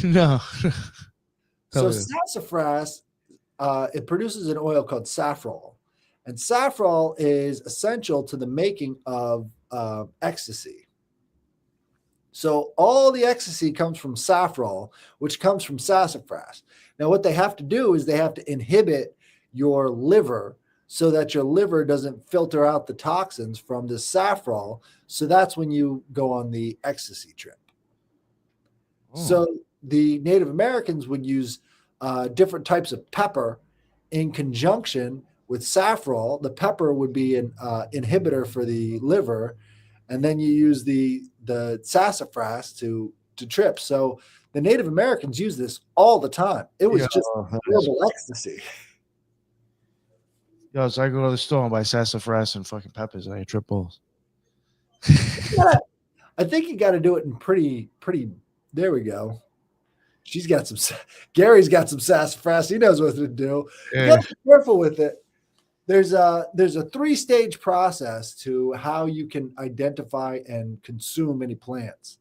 No. Tell So me. sassafras, it produces an oil called saffrol, and saffrol is essential to the making of ecstasy. So all the ecstasy comes from saffrol, which comes from sassafras. Now, what they have to do is they have to inhibit your liver so that your liver doesn't filter out the toxins from the saffrol. So that's when you go on the ecstasy trip. Oh. So the Native Americans would use different types of pepper in conjunction with saffrol. The pepper would be an inhibitor for the liver, and then you use the sassafras to trip. So the Native Americans use this all the time. It was just horrible ecstasy. Yo, so I go to the store and buy sassafras and fucking peppers and I trip balls. I think you got to do it in pretty. There we go. She's got some. Gary's got some sassafras. He knows what to do. Yeah. You got to be careful with it. There's a 3-stage process to how you can identify and consume any plants.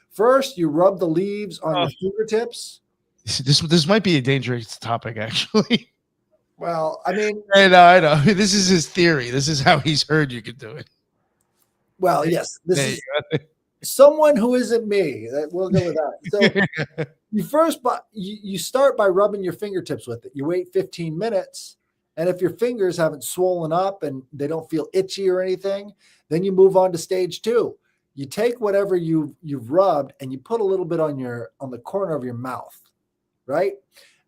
First, you rub the leaves on your fingertips. This might be a dangerous topic, actually. Well, I mean, I know. This is his theory. This is how he's heard you could do it. Well, yes, this is someone who isn't me. We'll go with that. So you start by rubbing your fingertips with it. You wait 15 minutes, and if your fingers haven't swollen up and they don't feel itchy or anything, then you move on to stage 2. You take whatever you've rubbed and you put a little bit on the corner of your mouth, right?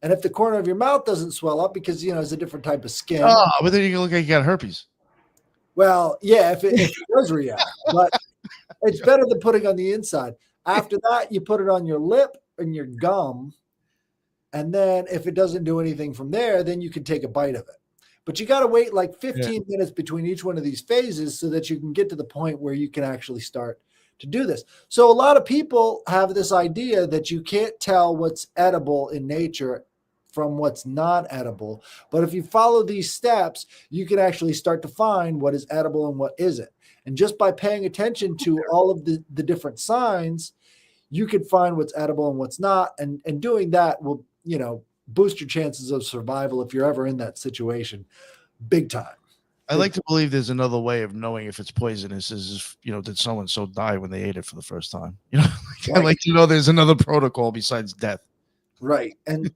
And if the corner of your mouth doesn't swell up because it's a different type of skin. Oh, but then you can look like you got herpes. Well, yeah, if it does react, but it's better than putting on the inside. After that, you put it on your lip and your gum. And then if it doesn't do anything from there, then you can take a bite of it. But you got to wait like 15 minutes between each one of these phases so that you can get to the point where you can actually start to do this. So a lot of people have this idea that you can't tell what's edible in nature from what's not edible. But if you follow these steps, you can actually start to find what is edible and what isn't. And just by paying attention to all of the different signs, you can find what's edible and what's not. And doing that will, boost your chances of survival if you're ever in that situation big time. I like to believe there's another way of knowing if it's poisonous is if, did so-and-so die when they ate it for the first time? Right. I like to know there's another protocol besides death. Right. And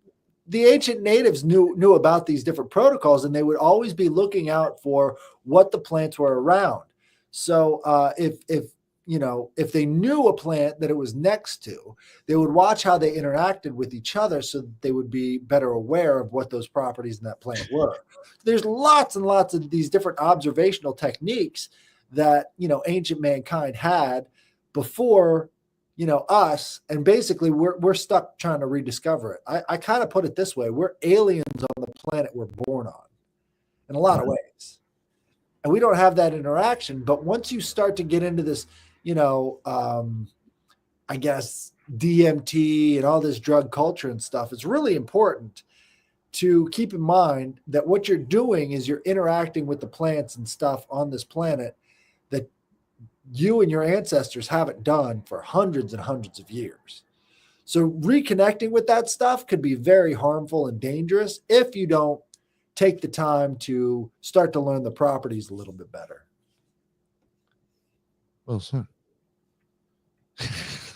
the ancient natives knew about these different protocols, and they would always be looking out for what the plants were around. So if they knew a plant that it was next to, they would watch how they interacted with each other so that they would be better aware of what those properties in that plant were. There's lots and lots of these different observational techniques that, ancient mankind had before, us. And basically we're stuck trying to rediscover it. I kind of put it this way. We're aliens on the planet we're born on in a lot of ways. And we don't have that interaction. But once you start to get into this, I guess DMT and all this drug culture and stuff, it's really important to keep in mind that what you're doing is you're interacting with the plants and stuff on this planet that you and your ancestors haven't done for hundreds and hundreds of years. So reconnecting with that stuff could be very harmful and dangerous if you don't take the time to start to learn the properties a little bit better. Well said.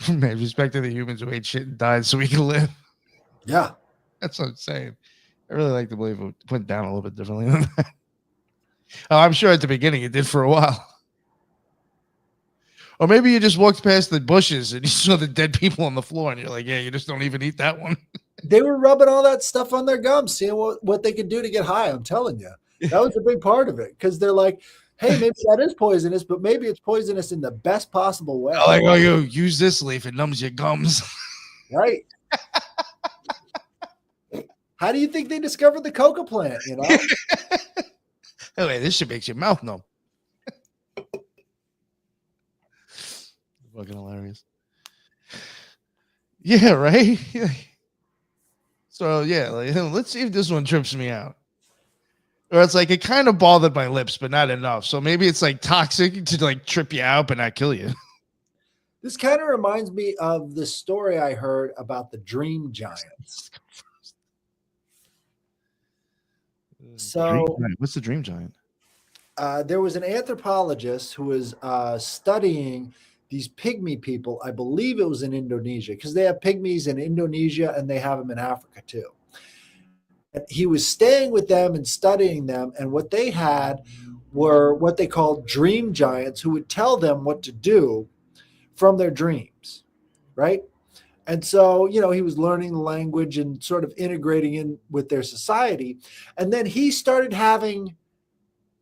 Man, respect to the humans who ate shit and died so we can live. Yeah. That's what I'm saying. I really like to believe it went down a little bit differently than that. Oh, I'm sure at the beginning it did for a while. Or maybe you just walked past the bushes and you saw the dead people on the floor and you're like, yeah, you just don't even eat that one. They were rubbing all that stuff on their gums, seeing what they could do to get high. I'm telling you. That was a big part of it because they're like, hey, maybe that is poisonous, but maybe it's poisonous in the best possible way. Like, oh, you use this leaf, it numbs your gums. Right. How do you think they discovered the coca plant? You know, Anyway, this shit makes your mouth numb. Fucking hilarious. Yeah, right. So yeah, like, let's see if this one trips me out. Or it's like it kind of bothered my lips, but not enough. So maybe it's like toxic to like trip you out but not kill you. this kind of reminds me of the story I heard about the dream giants. So What's the dream giant? there was an anthropologist who was studying these pygmy people. I believe it was in Indonesia, because they have pygmies in Indonesia and they have them in Africa too. And he was staying with them and studying them. And what they had were what they called dream giants, who would tell them what to do from their dreams, right? And so, he was learning the language and sort of integrating in with their society. And then he started having,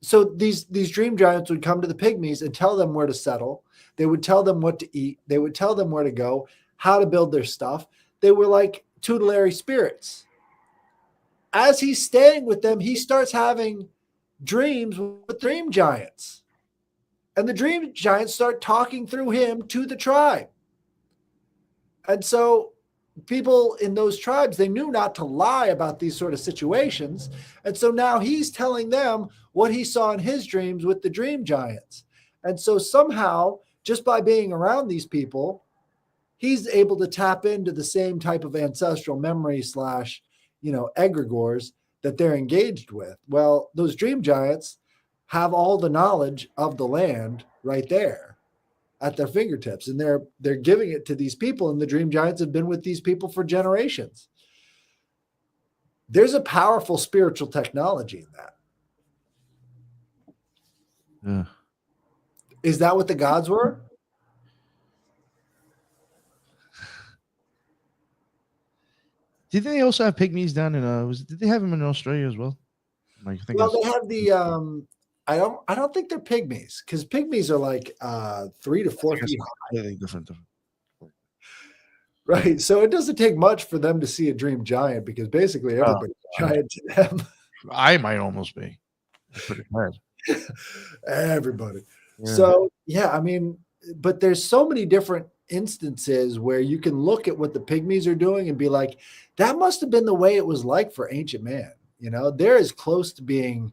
so these dream giants would come to the pygmies and tell them where to settle. They would tell them what to eat. They would tell them where to go, how to build their stuff. They were like tutelary spirits. As he's staying with them, he starts having dreams with dream giants. And the dream giants start talking through him to the tribe. And so people in those tribes, they knew not to lie about these sort of situations. And so now he's telling them what he saw in his dreams with the dream giants. And so somehow, just by being around these people, he's able to tap into the same type of ancestral memory / egregores that they're engaged with. Well, those dream giants have all the knowledge of the land right there at their fingertips, and they're giving it to these people, and the dream giants have been with these people for generations. There's a powerful spiritual technology in that. Yeah. Is that what the gods were? Did they also have pygmies down in did they have them in Australia as well? Well, they have the I don't think they're pygmies, because pygmies are like 3 to 4 feet high. Different. Right. So it doesn't take much for them to see a dream giant, because basically everybody's giant to them. I might almost be. That's pretty bad. Everybody. Yeah. So yeah, I mean, but there's so many different instances where you can look at what the pygmies are doing and be like, that must have been the way it was like for ancient man. They're as close to being,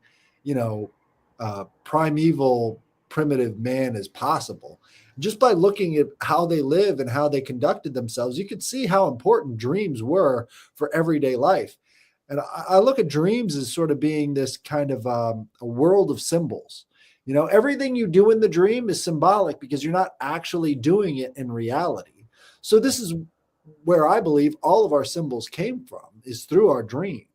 primeval, primitive man as possible. Just by looking at how they live and how they conducted themselves, you could see how important dreams were for everyday life. And I look at dreams as sort of being this kind of a world of symbols. Everything you do in the dream is symbolic, because you're not actually doing it in reality. So this is where I believe all of our symbols came from, is through our dreams.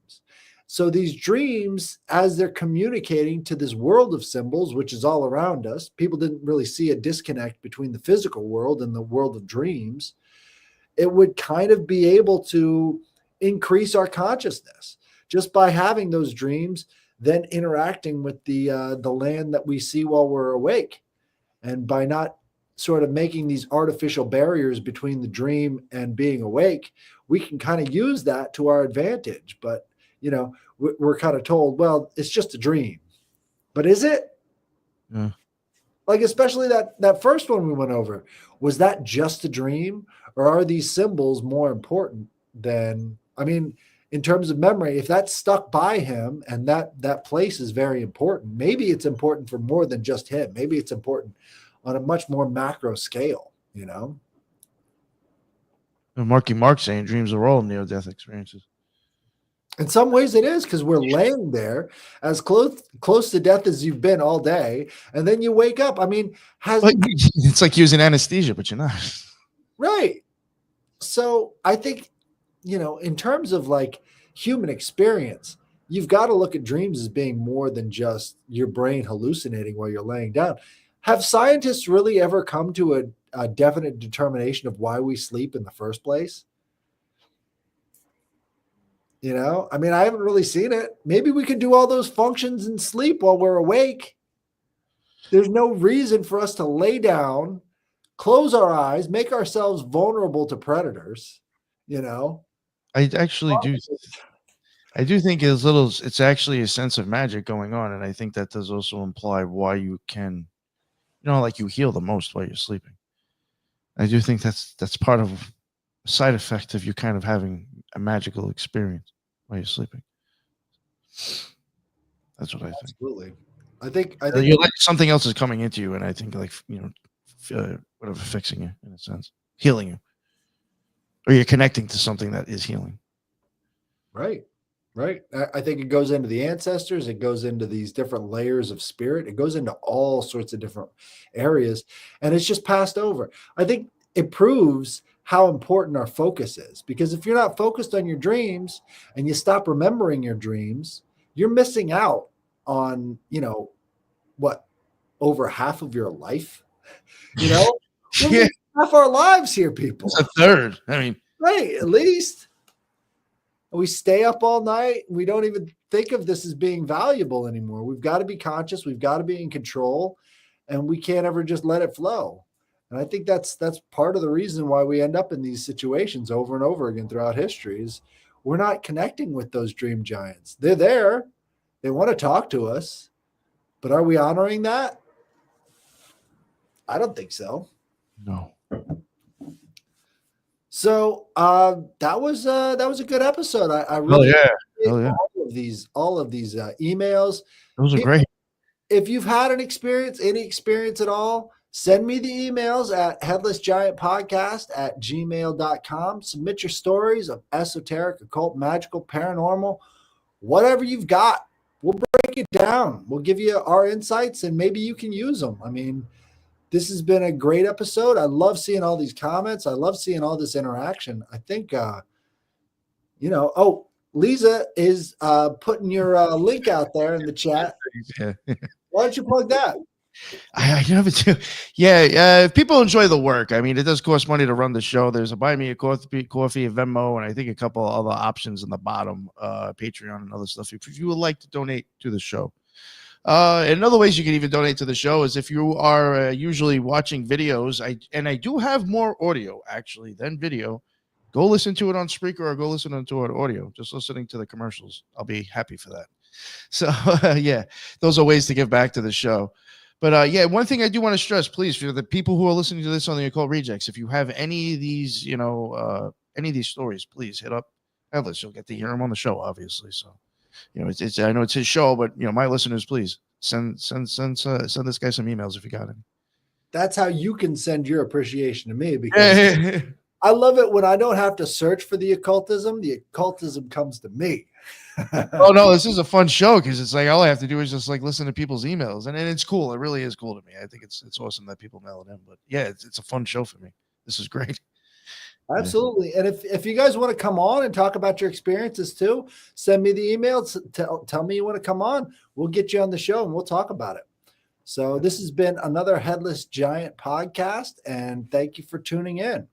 So these dreams, as they're communicating to this world of symbols, which is all around us, people didn't really see a disconnect between the physical world and the world of dreams. It would kind of be able to increase our consciousness just by having those dreams, then interacting with the land that we see while we're awake. And by not sort of making these artificial barriers between the dream and being awake, we can kind of use that to our advantage. But, we're kind of told, well, it's just a dream. But is it? Yeah. Like, especially that first one we went over, was that just a dream? Or are these symbols more important than, in terms of memory, if that's stuck by him and that place is very important, maybe it's important for more than just him. Maybe it's important on a much more macro scale, Marky Mark saying dreams are all near-death experiences. In some ways it is, because we're laying there as close to death as you've been all day, and then you wake up. It's like using anesthesia, but you're not. Right. So I think, in terms of like human experience, you've got to look at dreams as being more than just your brain hallucinating while you're laying down. Have scientists really ever come to a definite determination of why we sleep in the first place? I haven't really seen it. Maybe we could do all those functions and sleep while we're awake. There's no reason for us to lay down, close our eyes, make ourselves vulnerable to predators. I actually do. I do think it's actually a sense of magic going on. And I think that does also imply why you can, like you heal the most while you're sleeping. I do think that's part of a side effect of you kind of having a magical experience while you're sleeping. That's what I think. Absolutely. I think You're like something else is coming into you, and I think whatever, fixing you in a sense, healing you, or you're connecting to something that is healing. Right. I think it goes into the ancestors. It goes into these different layers of spirit. It goes into all sorts of different areas, and it's just passed over. I think it proves how important our focus is, because if you're not focused on your dreams and you stop remembering your dreams, you're missing out on, what, over half of your life. We're Yeah, half our lives here, people. it's a third. I mean, right, at least. We stay up all night. We don't even think of this as being valuable anymore. We've got to be conscious. We've got to be in control, and we can't ever just let it flow. And I think that's part of the reason why we end up in these situations over and over again throughout history is we're not connecting with those dream giants. They're there. They want to talk to us, but are we honoring that? I don't think so. No. So that was a good episode. I really all of these emails. Those are great. If you've had any experience at all, send me the emails at headlessgiantpodcast@gmail.com. Submit your stories of esoteric, occult, magical, paranormal, whatever you've got. We'll break it down. We'll give you our insights, and maybe you can use them. I mean, this has been a great episode. I love seeing all these comments. I love seeing all this interaction. I think, Lisa is putting your link out there in the chat. Yeah. Why don't you plug that? I never do. Yeah, if people enjoy the work, I mean, it does cost money to run the show. There's a buy me a coffee, a Venmo, and I think a couple other options in the bottom, Patreon and other stuff. If you would like to donate to the show. And other ways you can even donate to the show is if you are usually watching videos. I do have more audio actually than video. Go listen to it on Spreaker or go listen to it audio. Just listening to the commercials, I'll be happy for that. So yeah, those are ways to give back to the show. But one thing I do want to stress, please, for the people who are listening to this on the Occult Rejects, if you have any of these, any of these stories, please hit up Headless. You'll get to hear them on the show, obviously. So. It's I know it's his show, but my listeners, please send this guy some emails if you got any. That's how you can send your appreciation to me, because I love it when I don't have to search for the occultism. The occultism comes to me. Oh no, this is a fun show because it's like all I have to do is just like listen to people's emails, and it's cool. It really is cool to me. I think it's awesome that people mail it in. But yeah, it's a fun show for me. This is great. Absolutely. And if you guys want to come on and talk about your experiences too, send me the emails. Tell me you want to come on. We'll get you on the show and we'll talk about it. So this has been another Headless Giant podcast, and thank you for tuning in.